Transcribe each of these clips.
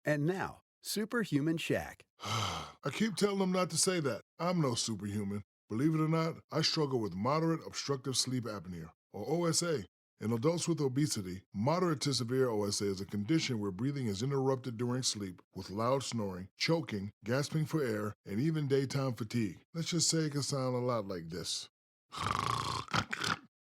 And now, Superhuman Shaq. I keep telling them not to say that. I'm no superhuman. Believe it or not, I struggle with moderate obstructive sleep apnea, or OSA. In adults with obesity, moderate to severe OSA is a condition where breathing is interrupted during sleep with loud snoring, choking, gasping for air, and even daytime fatigue. Let's just say it can sound a lot like this.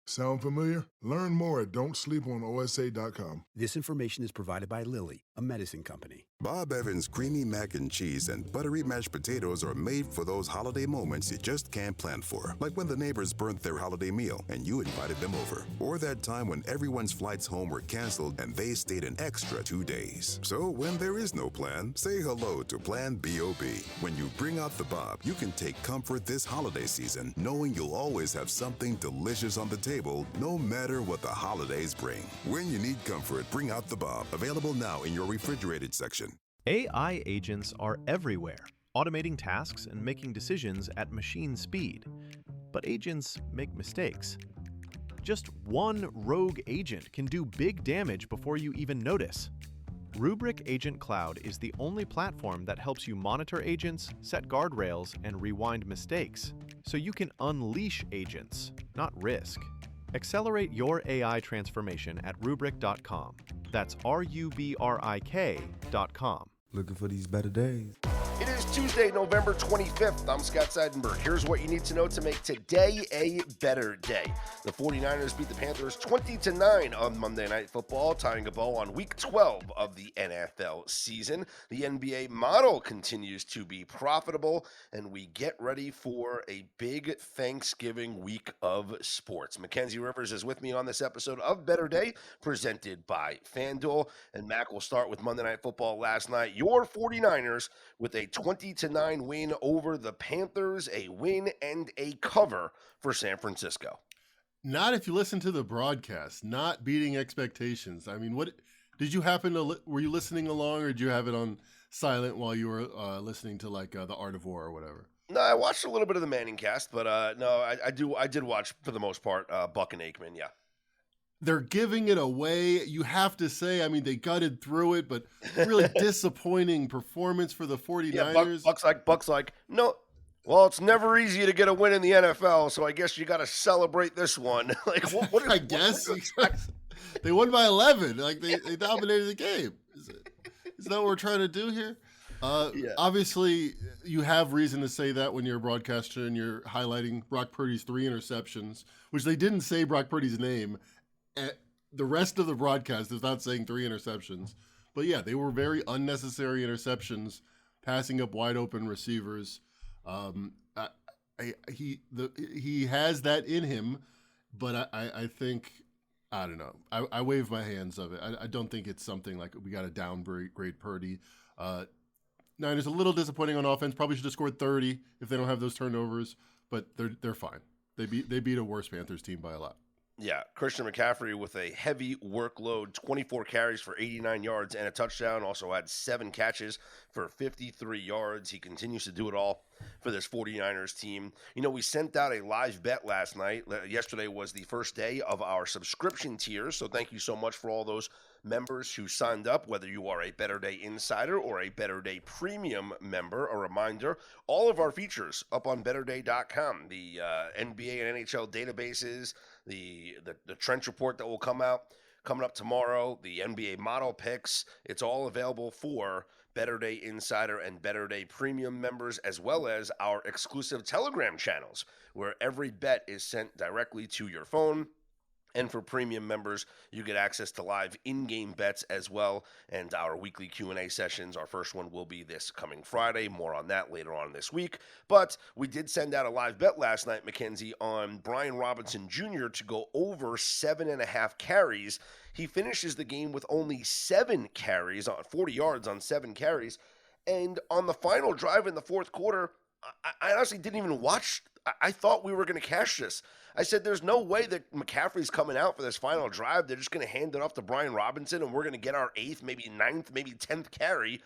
Sound familiar? Learn more at don'tsleeponosa.com. This information is provided by Lilly, a medicine company. Bob Evans' creamy mac and cheese and buttery mashed potatoes are made for those holiday moments you just can't plan for. Like when the neighbors burnt their holiday meal and you invited them over. Or that time when everyone's flights home were canceled and they stayed an extra 2 days. So when there is no plan, say hello to Plan B.O.B. When you bring out the Bob, you can take comfort this holiday season knowing you'll always have something delicious on the table no matter what the holidays bring. When you need comfort, bring out the Bob. Available now in your refrigerated section. AI agents are everywhere, automating tasks and making decisions at machine speed. But agents make mistakes. Just one rogue agent can do big damage before you even notice. Rubrik Agent Cloud is the only platform that helps you monitor agents, set guardrails, and rewind mistakes, so you can unleash agents, not risk. Accelerate your AI transformation at Rubrik.com. That's RUBRIK.com. Looking for these better days. It is Tuesday, November 25th. I'm Scott Seidenberg. Here's what you need to know to make today a better day. The 49ers beat the Panthers 20-9 on Monday Night Football, tying a bow on Week 12 of the NFL season. The NBA model continues to be profitable, and we get ready for a big Thanksgiving week of sports. Mackenzie Rivers is with me on this episode of Better Day, presented by FanDuel. And Mac, will start with Monday Night Football last night. Your 49ers with a 20-9 win over the Panthers, a win and a cover for San Francisco. Not if you listen to the broadcast, not beating expectations. I mean, what did you happen to, were you listening along, or did you have it on silent while you were listening to The Art of War or whatever? No, I watched a little bit of the Manning cast, but no, I did watch, for the most part, Buck and Aikman, yeah. They're giving it away. You have to say, I mean, they gutted through it, but really disappointing performance for the 49ers. Yeah, Buck's like, no, well, it's never easy to get a win in the NFL, so I guess you got to celebrate this one. Like, what I guess they won by 11. Like they dominated the game. Is that what we're trying to do here? Yeah. Obviously, you have reason to say that when you're a broadcaster and you're highlighting Brock Purdy's 3 interceptions, which they didn't say Brock Purdy's name. The rest of the broadcast is not saying 3 interceptions. But yeah, they were very unnecessary interceptions, passing up wide open receivers. He has that in him, but I think, I don't know. I wave my hands of it. I don't think it's something like we got to downgrade Purdy. Niners a little disappointing on offense. Probably should have scored 30 if they don't have those turnovers, but they're fine. They beat a worse Panthers team by a lot. Yeah, Christian McCaffrey with a heavy workload, 24 carries for 89 yards and a touchdown. Also had 7 catches for 53 yards. He continues to do it all for this 49ers team. You know, we sent out a live bet last night. Yesterday was the first day of our subscription tiers, so thank you so much for all those members who signed up, whether you are a Better Day Insider or a Better Day Premium member. A reminder, all of our features up on BetterDay.com, the NBA and NHL databases, the trench report that will come out coming up tomorrow, the NBA model picks. It's all available for Better Day Insider and Better Day Premium members, as well as our exclusive Telegram channels, where every bet is sent directly to your phone. And for premium members, you get access to live in-game bets as well, and our weekly Q&A sessions. Our first one will be this coming Friday. More on that later on this week. But we did send out a live bet last night, Mackenzie, on Brian Robinson Jr. to go over 7.5 carries. He finishes the game with only 7 carries, on 40 yards on 7 carries. And on the final drive in the fourth quarter, I honestly didn't even watch. I thought we were going to cash this. I said, there's no way that McCaffrey's coming out for this final drive. They're just going to hand it off to Brian Robinson, and we're going to get our 8th, maybe 9th, maybe 10th carry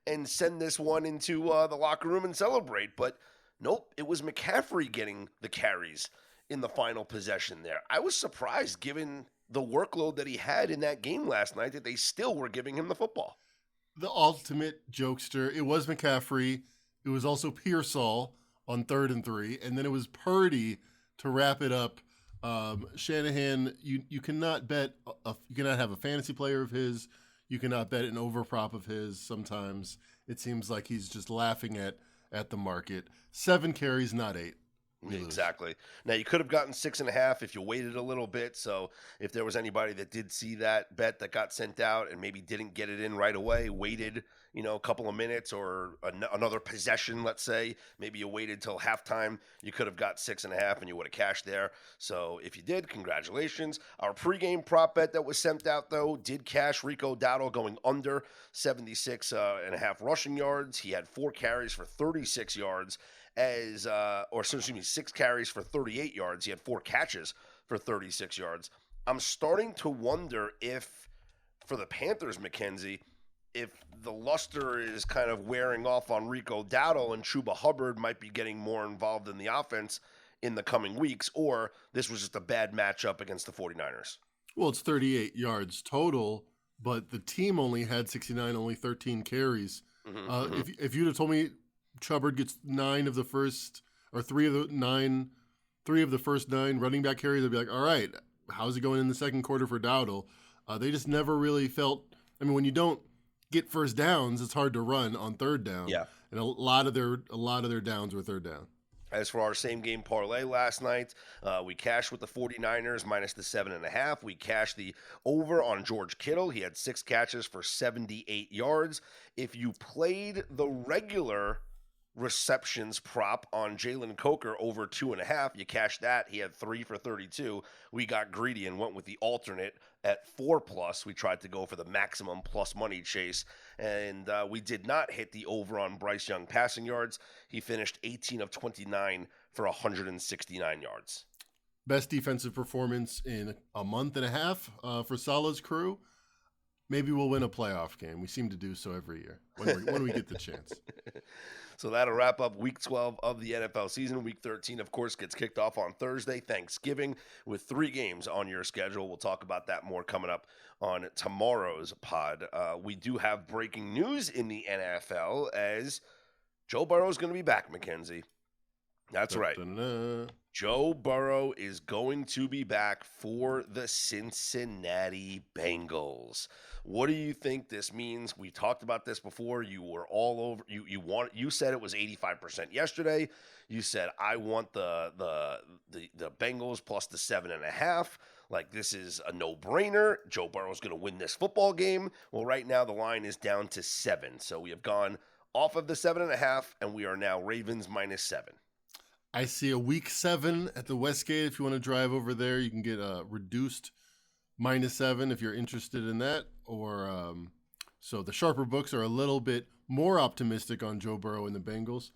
and send this one into the locker room and celebrate. But nope, it was McCaffrey getting the carries in the final possession there. I was surprised, given the workload that he had in that game last night, that they still were giving him the football. the ultimate jokester. It was McCaffrey. It was also Pearsall on 3rd and 3, and then it was Purdy to wrap it up. Shanahan, you cannot bet. You cannot have a fantasy player of his. You cannot bet an overprop of his. Sometimes it seems like he's just laughing at the market. 7 carries, not 8. Exactly. Now, you could have gotten 6.5 if you waited a little bit. So if there was anybody that did see that bet that got sent out and maybe didn't get it in right away, waited, a couple of minutes or another possession, let's say, maybe you waited till halftime, you could have got 6.5 and you would have cashed there. So if you did, congratulations. Our pregame prop bet that was sent out, though, did cash. Rico Dowdle going under 76.5 rushing yards. He had 4 carries for 36 yards. 6 carries for 38 yards. He had 4 catches for 36 yards. I'm starting to wonder if, for the Panthers, Mackenzie, if the luster is kind of wearing off on Rico Dowdle and Chuba Hubbard might be getting more involved in the offense in the coming weeks, or this was just a bad matchup against the 49ers. Well, it's 38 yards total, but the team only had 69, only 13 carries. If you'd have told me Chubbard gets 9 of the first, or 3 of the first 9 running back carries, I'd be like, all right, how's it going in the second quarter for Dowdle? They just never really felt. I mean, when you don't get first downs, it's hard to run on third down. Yeah, and a lot of their downs were third down. As for our same game parlay last night, we cashed with the 49ers minus the 7.5. We cashed the over on George Kittle. He had 6 catches for 78 yards. If you played the regular receptions prop on Jalen Coker over 2.5, you cashed that. He had 3 for 32. We got greedy and went with the alternate at 4+. We tried to go for the maximum plus money chase, and we did not hit the over on Bryce Young passing yards. He finished 18 of 29 for 169 yards. Best defensive performance in a month and a half for Salah's crew. Maybe we'll win a playoff game. We seem to do so every year when we get the chance. So that'll wrap up Week 12 of the NFL season. Week 13, of course, gets kicked off on Thursday, Thanksgiving, with 3 games on your schedule. We'll talk about that more coming up on tomorrow's pod. We do have breaking news in the NFL as Joe Burrow is going to be back, Mackenzie. That's right. Joe Burrow is going to be back for the Cincinnati Bengals. What do you think this means? We talked about this before. You were all over. You said it was 85% yesterday. You said I want the Bengals plus the 7.5. Like, this is a no-brainer. Joe Burrow's going to win this football game. Well, right now the line is down to 7. So we have gone off of the 7.5, and we are now Ravens minus 7. I see a week 7 at the Westgate. If you want to drive over there, you can get a reduced minus 7 if you're interested in that. Or so the sharper books are a little bit more optimistic on Joe Burrow and the Bengals.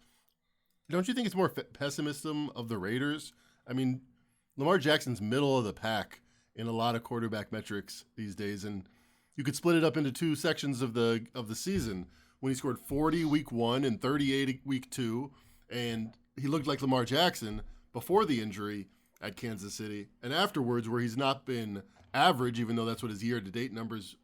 Don't you think it's more pessimism of the Raiders? I mean, Lamar Jackson's middle of the pack in a lot of quarterback metrics these days, and you could split it up into 2 sections of the season when he scored 40 week 1 and 38 week 2, and he looked like Lamar Jackson before the injury at Kansas City, and afterwards, where he's not been average, even though that's what his year-to-date numbers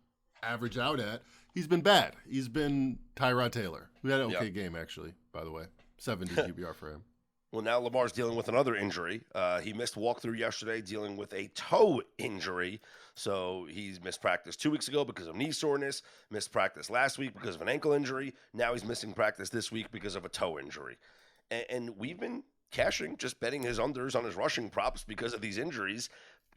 average out at, he's been bad. He's been Tyrod Taylor, who had an okay game, actually, by the way. 70 QBR for him. Well, now Lamar's dealing with another injury. He missed walkthrough yesterday dealing with a toe injury. So he's missed practice 2 weeks ago because of knee soreness, missed practice last week because of an ankle injury. Now he's missing practice this week because of a toe injury. And we've been cashing, just betting his unders on his rushing props because of these injuries.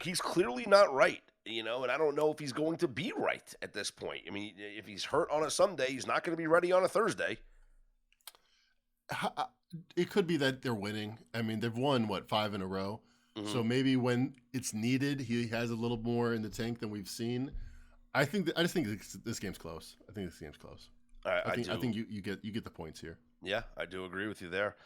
He's clearly not right, and I don't know if he's going to be right at this point. I mean, if he's hurt on a Sunday, he's not going to be ready on a Thursday. It could be that they're winning. I mean, they've won, 5 in a row? Mm-hmm. So maybe when it's needed, he has a little more in the tank than we've seen. I just think this game's close. I think this game's close. I think you get the points here. Yeah, I do agree with you there.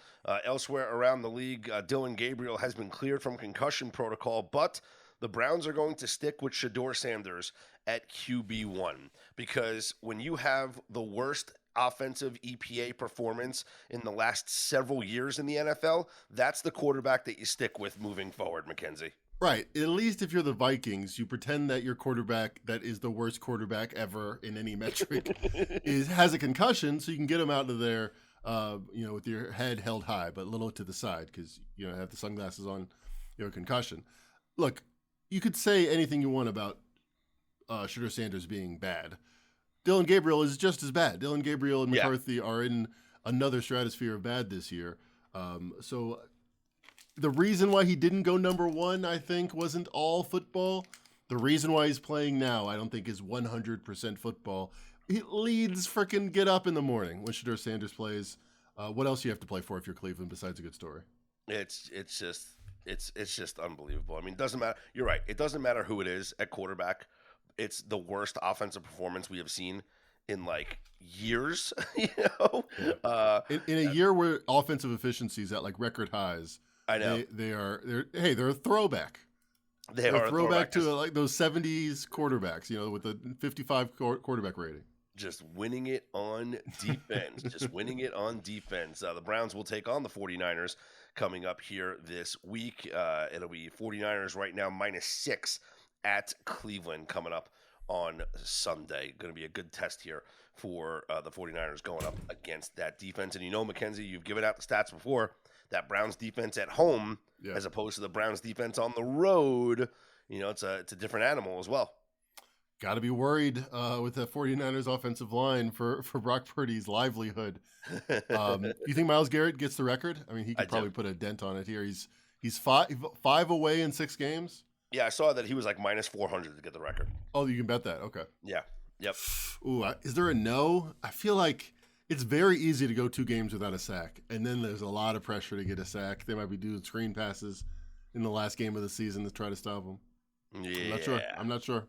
Elsewhere around the league, Dylan Gabriel has been cleared from concussion protocol, but the Browns are going to stick with Shedeur Sanders at QB1 because when you have the worst offensive EPA performance in the last several years in the NFL, that's the quarterback that you stick with moving forward, Mackenzie. Right. At least if you're the Vikings, you pretend that your quarterback that is the worst quarterback ever in any metric has a concussion, so you can get him out of there, with your head held high, but a little to the side because you have the sunglasses on, your concussion. Look, you could say anything you want about Shedeur Sanders being bad. Dylan Gabriel is just as bad. Dylan Gabriel and McCarthy are in another stratosphere of bad this year. So the reason why he didn't go number one, I think, wasn't all football. The reason why he's playing now, I don't think, is 100% football. It leads freaking get up in the morning when Shedeur Sanders plays. What else do you have to play for if you're Cleveland besides a good story? It's just unbelievable. I mean, it doesn't matter. You're right. It doesn't matter who it is at quarterback. It's the worst offensive performance we have seen in like years. In a year where offensive efficiency is at like record highs. I know they're a throwback. They're a throwback to like those 70s quarterbacks, with the 55 quarterback rating. Just winning it on defense. The Browns will take on the 49ers coming up here this week. It'll be 49ers right now -6 at Cleveland coming up on Sunday. Going to be a good test here for the 49ers going up against that defense. And Mackenzie, you've given out the stats before. That Browns defense at home as opposed to the Browns defense on the road, it's a different animal as well. Got to be worried with the 49ers offensive line for Brock Purdy's livelihood. You think Myles Garrett gets the record? I mean, he could probably put a dent on it here. He's five away in 6 games. Yeah, I saw that he was like -400 to get the record. Oh, you can bet that. Okay. Yeah. Yep. Ooh, is there a no? I feel like it's very easy to go 2 games without a sack, and then there's a lot of pressure to get a sack. They might be doing screen passes in the last game of the season to try to stop him. Yeah. I'm not sure.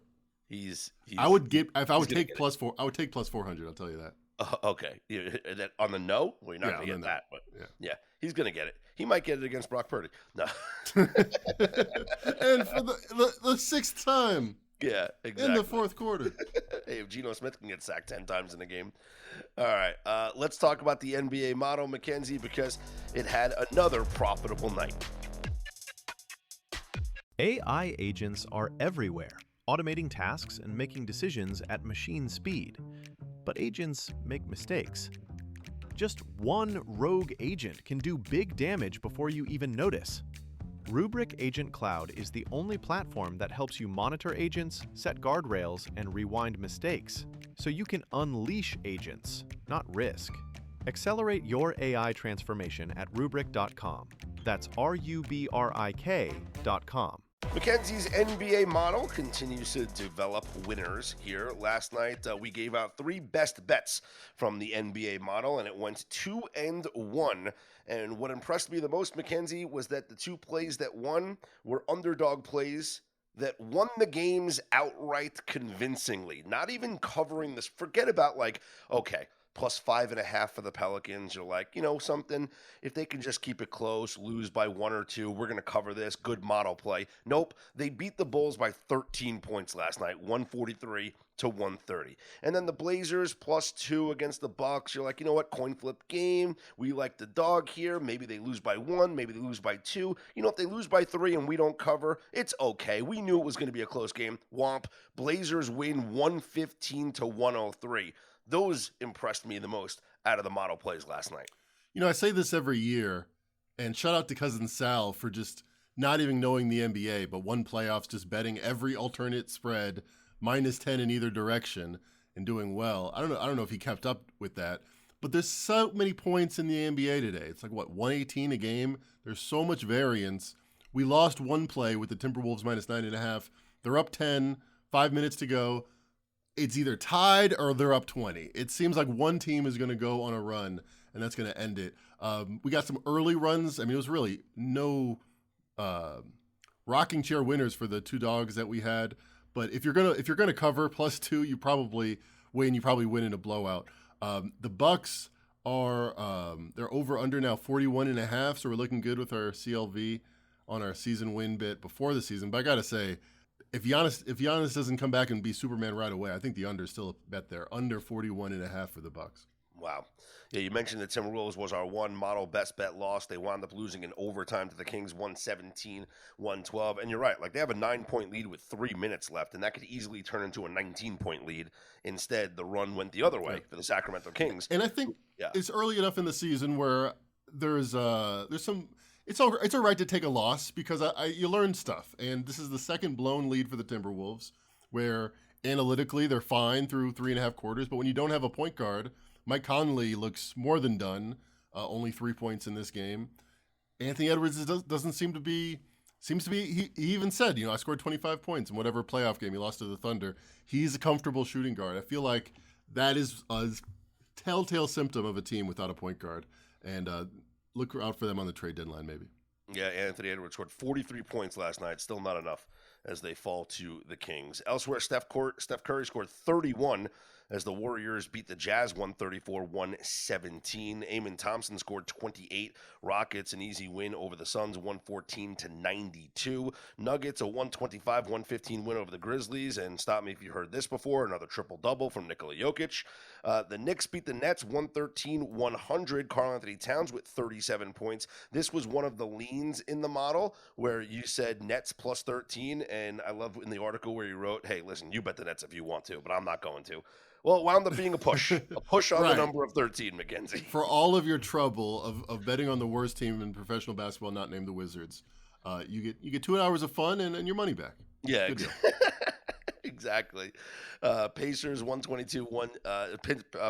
I would take +4. I would take +400. I'll tell you that. Okay. That on the no? Well, you're not going to get that, but yeah, he's going to get it. He might get it against Brock Purdy. No. And for the 6th time. Yeah, exactly. In the 4th quarter. Hey, if Geno Smith can get sacked 10 times in a game. All right, let's talk about the NBA model, Mackenzie, because it had another profitable night. AI agents are everywhere, automating tasks and making decisions at machine speed. But agents make mistakes. Just one rogue agent can do big damage before you even notice. Rubrik Agent Cloud is the only platform that helps you monitor agents, set guardrails, and rewind mistakes, so you can unleash agents, not risk. Accelerate your AI transformation at Rubrik.com. That's RUBRIK.com. Mackenzie's NBA model continues to develop winners here. Last night, we gave out 3 best bets from the NBA model, and it went 2-1. And what impressed me the most, Mackenzie, was that the 2 plays that won were underdog plays that won the games outright convincingly. Not even covering this. Forget about +5.5 for the Pelicans. You're like, something, if they can just keep it close, lose by 1 or 2, we're going to cover this. Good model play. Nope. They beat the Bulls by 13 points last night, 143-130. And then the Blazers +2 against the Bucks. You're like, you know what? Coin flip game. We like the dog here. Maybe they lose by 1. Maybe they lose by 2. If they lose by 3 and we don't cover, it's okay. We knew it was going to be a close game. Womp. Blazers win 115-103. Those impressed me the most out of the model plays last night. I say this every year, and shout out to Cousin Sal for just not even knowing the NBA, but won playoffs just betting every alternate spread -10 in either direction and doing well. I don't know if he kept up with that, but there's so many points in the NBA today. It's like 118 a game. There's so much variance. We lost one play with the Timberwolves -9.5. They're up 10, 5 minutes to go. It's either tied or they're up 20. It seems like one team is going to go on a run, and that's going to end it. We got some early runs. I mean, it was really no rocking chair winners for the 2 dogs that we had. But if you're gonna cover +2, you probably win. You probably win in a blowout. The Bucks are they're over under now 41.5. So we're looking good with our CLV on our season win bit before the season. But I gotta say, if Giannis doesn't come back and be Superman right away, I think the under is still a bet there. Under 41.5 for the Bucks. Wow. Yeah, you mentioned the Timberwolves was our one model best bet loss. They wound up losing in overtime to the Kings 117-112. And you're right, like they have a 9-point lead with 3 minutes left, and that could easily turn into a 19-point lead. Instead, the run went the other way for the Sacramento Kings. And I think it's early enough in the season where there's some it's all right to take a loss because you learn stuff. And this is the second blown lead for the Timberwolves, where analytically they're fine through 3.5 quarters, but when you don't have a point guard, Mike Conley looks more than done. Only 3 points in this game. Anthony Edwards doesn't seem to be. Seems to be. He even said, I scored 25 points in whatever playoff game he lost to the Thunder. He's a comfortable shooting guard. I feel like that is a telltale symptom of a team without a point guard. And look out for them on the trade deadline, maybe. Yeah, Anthony Edwards scored 43 points last night. Still not enough as they fall to the Kings. Elsewhere, Steph Curry scored 31 as the Warriors beat the Jazz 134-117. Amen Thompson scored 28. Rockets an easy win over the Suns 114-92. Nuggets a 125-115 win over the Grizzlies. And stop me if you heard this before, another triple-double from Nikola Jokic. The Knicks beat the Nets 113-100. Karl Anthony Towns with 37 points. This was one of the leans in the model where you said Nets plus 13. And I love in the article where you wrote, hey, listen, you bet the Nets if you want to, but I'm not going to. Well, it wound up being a push on the number of 13, Mackenzie. For all of your trouble of betting on the worst team in professional basketball, not named the Wizards, you get 2 hours of fun and your money back. Yeah, exactly. Pacers 122,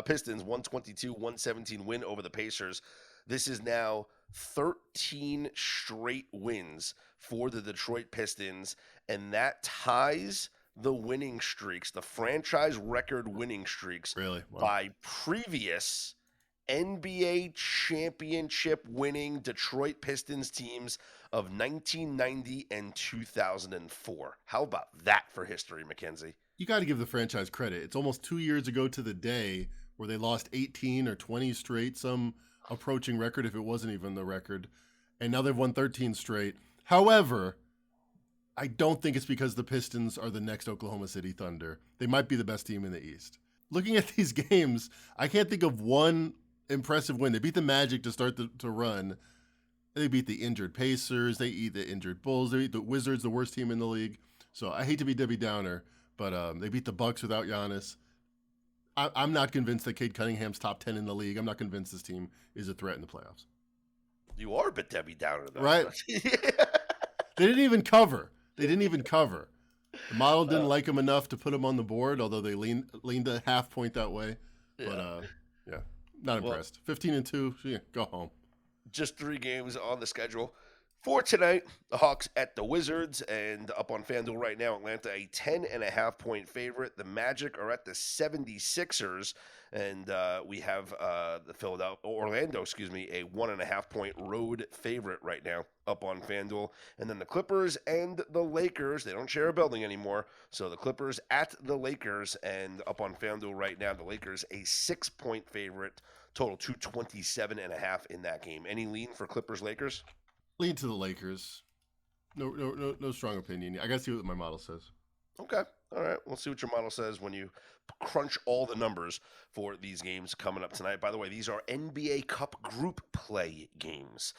Pistons 122-117 win over the Pacers. This is now 13 straight wins for the Detroit Pistons, and that ties the winning streaks, the franchise record winning streaks, really? Wow. By previous NBA championship winning Detroit Pistons teams of 1990 and 2004. How about that for history, Mackenzie? You got to give the franchise credit. It's almost 2 years ago to the day where they lost 18 or 20 straight, some approaching record if it wasn't even the record, and now they've won 13 straight. However, I don't think it's because the Pistons are the next Oklahoma City Thunder. They might be the best team in the East. Looking at these games, I can't think of one impressive win. They beat the Magic to start to run. They beat the injured Pacers. They beat the injured Bulls. They beat the Wizards, the worst team in the league. So I hate to be Debbie Downer, but they beat the Bucks without Giannis. I'm not convinced that Cade Cunningham's top 10 in the league. I'm not convinced this team is a threat in the playoffs. You are a bit Debbie Downer, though. Right? They didn't even cover. The model didn't like him enough to put him on the board, although they leaned a half point that way. Yeah. But, not impressed. 15-2, go home. Just 3 games on the schedule for tonight. The Hawks at the Wizards, and up on FanDuel right now, Atlanta a 10.5-point favorite. The Magic are at the 76ers, and we have Orlando, a 1.5-point road favorite right now up on FanDuel. And then the Clippers and the Lakers, they don't share a building anymore. So the Clippers at the Lakers, and up on FanDuel right now, the Lakers a 6-point favorite, total 227.5 in that game. Any lean for Clippers-Lakers? Lean to the Lakers. No strong opinion. I got to see what my model says. Okay. All right. We'll see what your model says when you crunch all the numbers for these games coming up tonight. By the way, these are NBA Cup group play games.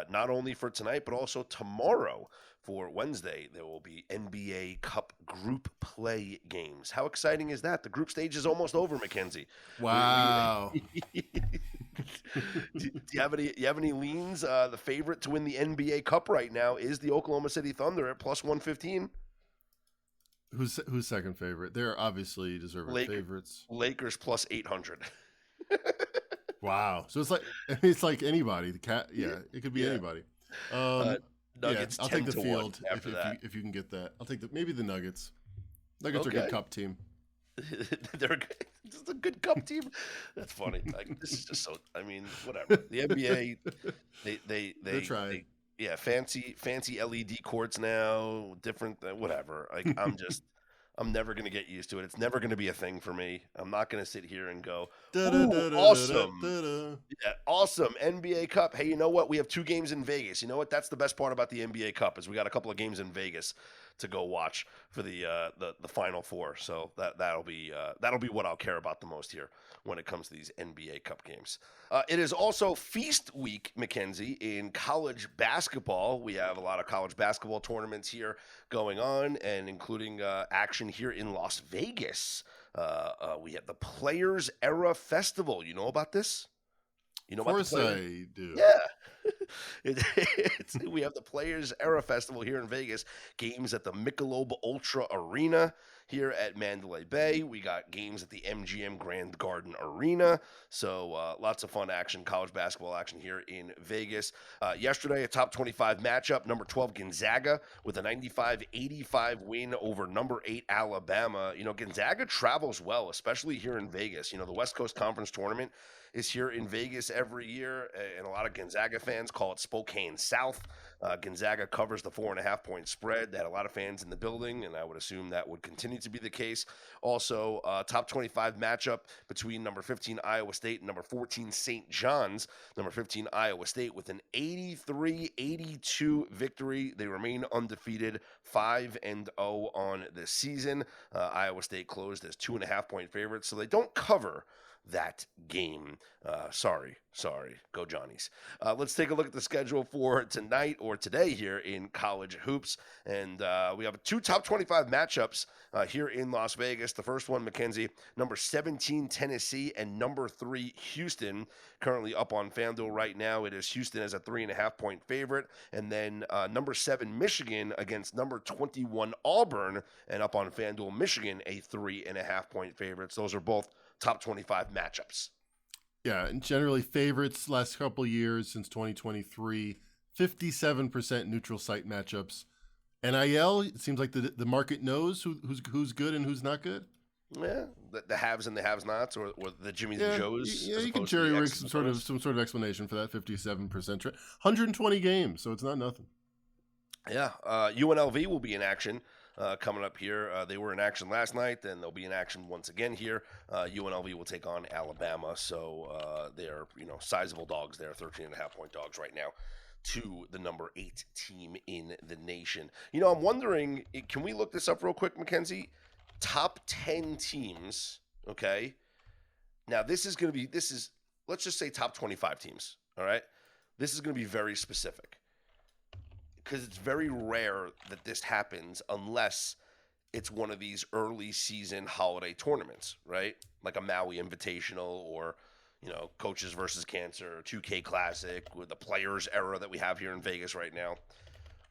Not only for tonight, but also tomorrow for Wednesday, there will be NBA Cup group play games. How exciting is that? The group stage is almost over, Mackenzie. Wow. Do you have any leans? The favorite to win the NBA Cup right now is the Oklahoma City Thunder at plus 115. Who's second favorite? They're obviously deserving favorites. Lakers plus 800. Wow. So it's like anybody. It could be anybody. Nuggets. I'll take the field after that. If you can get that. I'll take maybe the Nuggets. Nuggets are a good Cup team. They're just a good Cup team. That's funny. Like, this is just so. I mean, whatever. The NBA, they try. Fancy LED courts now, different, whatever. Like, I'm never going to get used to it. It's never going to be a thing for me. I'm not going to sit here and go, Ooh, awesome. Yeah, awesome. NBA Cup. Hey, you know what? We have 2 games in Vegas. You know what? That's the best part about the NBA Cup is we got a couple of games in Vegas to go watch for the Final Four. So that'll be what I'll care about the most here when it comes to these NBA Cup games. It is also feast week, Mackenzie, in college basketball. We have a lot of college basketball tournaments here going on, and including action here in Las Vegas. We have the Players Era Festival. You know about this? You know Of about course the Players? I do. Yeah. We have the Players Era Festival here in Vegas. Games at the Michelob Ultra Arena here at Mandalay Bay. We got games at the MGM Grand Garden Arena. So lots of fun action, college basketball action here in Vegas. Yesterday, a top 25 matchup. Number 12 Gonzaga with a 95-85 win over number 8 Alabama. You know, Gonzaga travels well, especially here in Vegas. You know, the West Coast Conference Tournament is here in Vegas every year, and a lot of Gonzaga fans call it Spokane South. Gonzaga covers the 4.5-point spread. They had a lot of fans in the building, and I would assume that would continue to be the case. Also, top 25 matchup between number 15 Iowa State and number 14 St. John's. Number 15 Iowa State with an 83-82 victory. They remain undefeated, 5-0 on the season. Iowa State closed as 2.5-point favorites, so they don't cover that game. Sorry. Go Johnnies. Let's take a look at the schedule for tonight or today here in college hoops. And we have 2 top 25 matchups here in Las Vegas. The first one, Mackenzie, number 17 Tennessee and number 3 Houston. Currently up on FanDuel right now. It is Houston as a 3.5-point favorite. And then number 7 Michigan against number 21 Auburn. And up on FanDuel, Michigan a 3.5-point favorite. So those are both top 25 matchups. Yeah, and generally favorites last couple years since 2023, 57% neutral site matchups. NIL, it seems like the market knows who's good and who's not good. Yeah, the haves and the have-nots, or the Jimmys and Joes. Yeah, you can jerry rig some sort of explanation for that 57% 120 games, so it's not nothing. Yeah, UNLV will be in action coming up here. They were in action last night, and they'll be in action once again here. UNLV will take on Alabama, so they're sizable dogs. They're 13.5-point dogs right now to the number 8 team in the nation. I'm wondering, can we look this up real quick, Mackenzie? Top 10 teams, okay? Now, let's just say top 25 teams, all right? This is going to be very specific because it's very rare that this happens unless it's one of these early season holiday tournaments, right? Like a Maui Invitational or, Coaches versus Cancer, 2K Classic, with the Players Era that we have here in Vegas right now.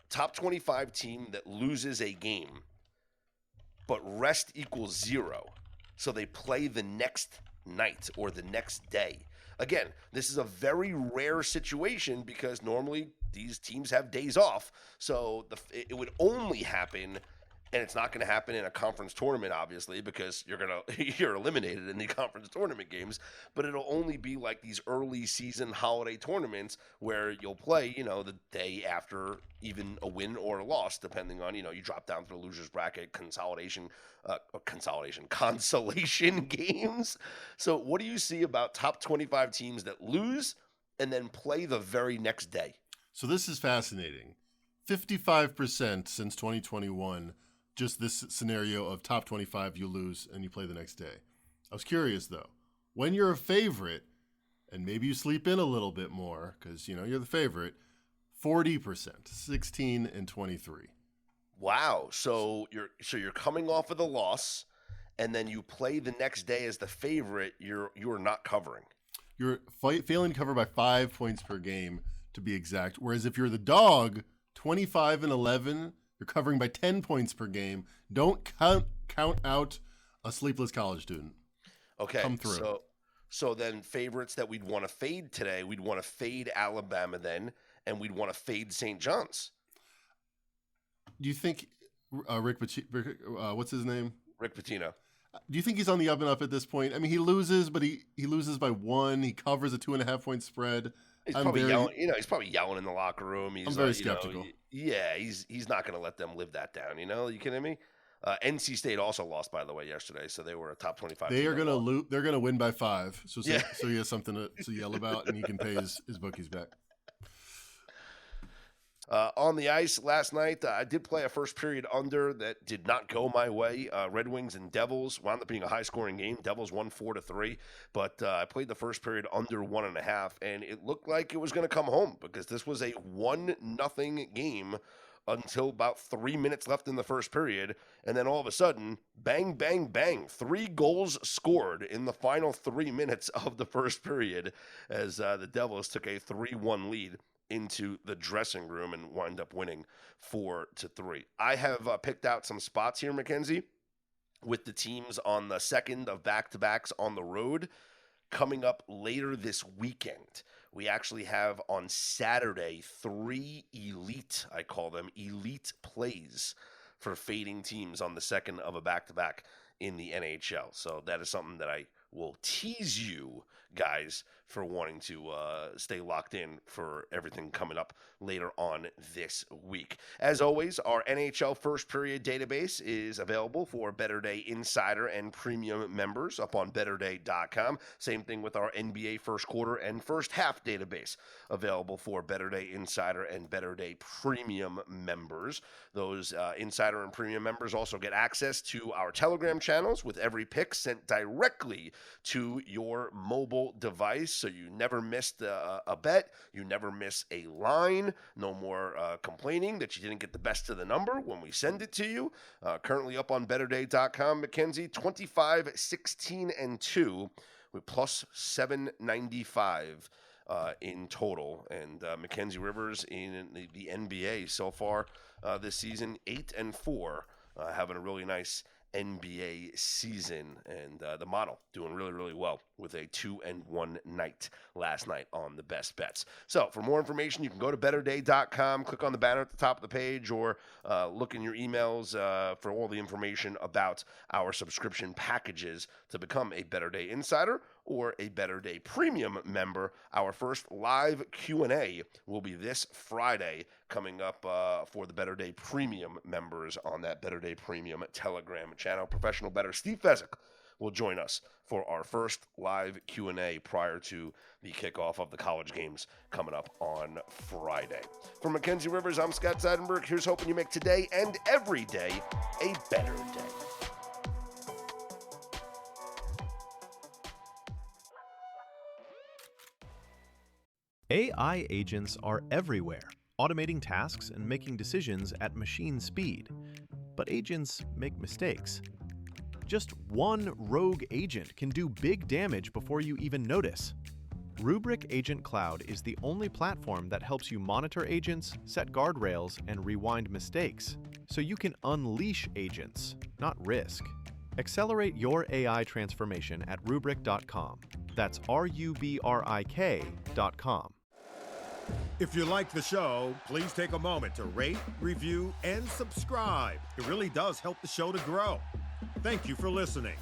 Top 25 team that loses a game, but rest equals 0. So they play the next night or the next day. Again, this is a very rare situation because normally these teams have days off. So it would only happen, and it's not going to happen in a conference tournament, obviously, because you're eliminated in the conference tournament games. But it'll only be like these early season holiday tournaments where you'll play, the day after even a win or a loss, depending on, you drop down to the losers bracket, consolation games. So what do you see about top 25 teams that lose and then play the very next day? So this is fascinating. 55% since 2021, just this scenario of top 25, you lose and you play the next day. I was curious, though. When you're a favorite, and maybe you sleep in a little bit more because, you're the favorite, 40%, 16 and 23. Wow. So you're coming off of the loss, and then you play the next day as the favorite. You're not covering. You're failing to cover by 5 points per game, to be exact. Whereas if you're the dog, 25 and 11, you're covering by 10 points per game. Don't count out a sleepless college student. Okay. Come through. So then favorites that we'd want to fade today, we'd want to fade Alabama then, and we'd want to fade St. John's. Do you think what's his name? Rick Pitino. Do you think he's on the up and up at this point? I mean, he loses, but he loses by 1. He covers a 2.5-point spread. He's probably yelling. He's probably yelling in the locker room. I'm very skeptical. He's not going to let them live that down. You kidding me? NC State also lost, by the way, yesterday, so they were a top 25. They team are going to overall. loot. They're going to win by 5. So Yeah. so he has something to yell about, and he can pay his bookies back. On the ice last night, I did play a first period under that did not go my way. Red Wings and Devils wound up being a high-scoring game. Devils won 4-3, but I played the first period under 1.5, and it looked like it was going to come home because this was a 1-0 game until about 3 minutes left in the first period, and then all of a sudden, bang, bang, bang, 3 goals scored in the final 3 minutes of the first period as the Devils took a 3-1 lead into the dressing room and wind up winning 4-3. I have picked out some spots here, Mackenzie, with the teams on the second of back-to-backs on the road coming up later this weekend. We actually have on Saturday 3 elite, I call them, elite plays for fading teams on the second of a back-to-back in the NHL. So that is something that I will tease you guys for wanting to stay locked in for everything coming up later on this week. As always, our NHL first period database is available for Better Day Insider and Premium members up on betterday.com. Same thing with our NBA first quarter and first half database available for Better Day Insider and Better Day Premium members. Those Insider and Premium members also get access to our Telegram channels with every pick sent directly to your mobile device, so you never missed a bet, you never miss a line, no more complaining that you didn't get the best of the number when we send it to you. Currently up on betterday.com, Mackenzie, 25, 16, and 2 with plus 795 in total. And Mackenzie Rivers in the NBA so far this season, 8-4, having a really nice NBA season, and the model doing really, really well with a 2-1 night last night on the best bets. So for more information, you can go to betterday.com, click on the banner at the top of the page, or look in your emails for all the information about our subscription packages to become a Better Day Insider or a Better Day Premium member. Our first live Q&A will be this Friday coming up for the Better Day Premium members on that Better Day Premium Telegram channel. Professional bettor Steve Fezzik will join us for our first live Q&A prior to the kickoff of the college games coming up on Friday. For Mackenzie Rivers, I'm Scott Seidenberg. Here's hoping you make today and every day a better day. AI agents are everywhere, automating tasks and making decisions at machine speed. But agents make mistakes. Just one rogue agent can do big damage before you even notice. Rubrik Agent Cloud is the only platform that helps you monitor agents, set guardrails, and rewind mistakes, so you can unleash agents, not risk. Accelerate your AI transformation at Rubrik.com. That's RUBRIK.com. If you like the show, please take a moment to rate, review, and subscribe. It really does help the show to grow. Thank you for listening.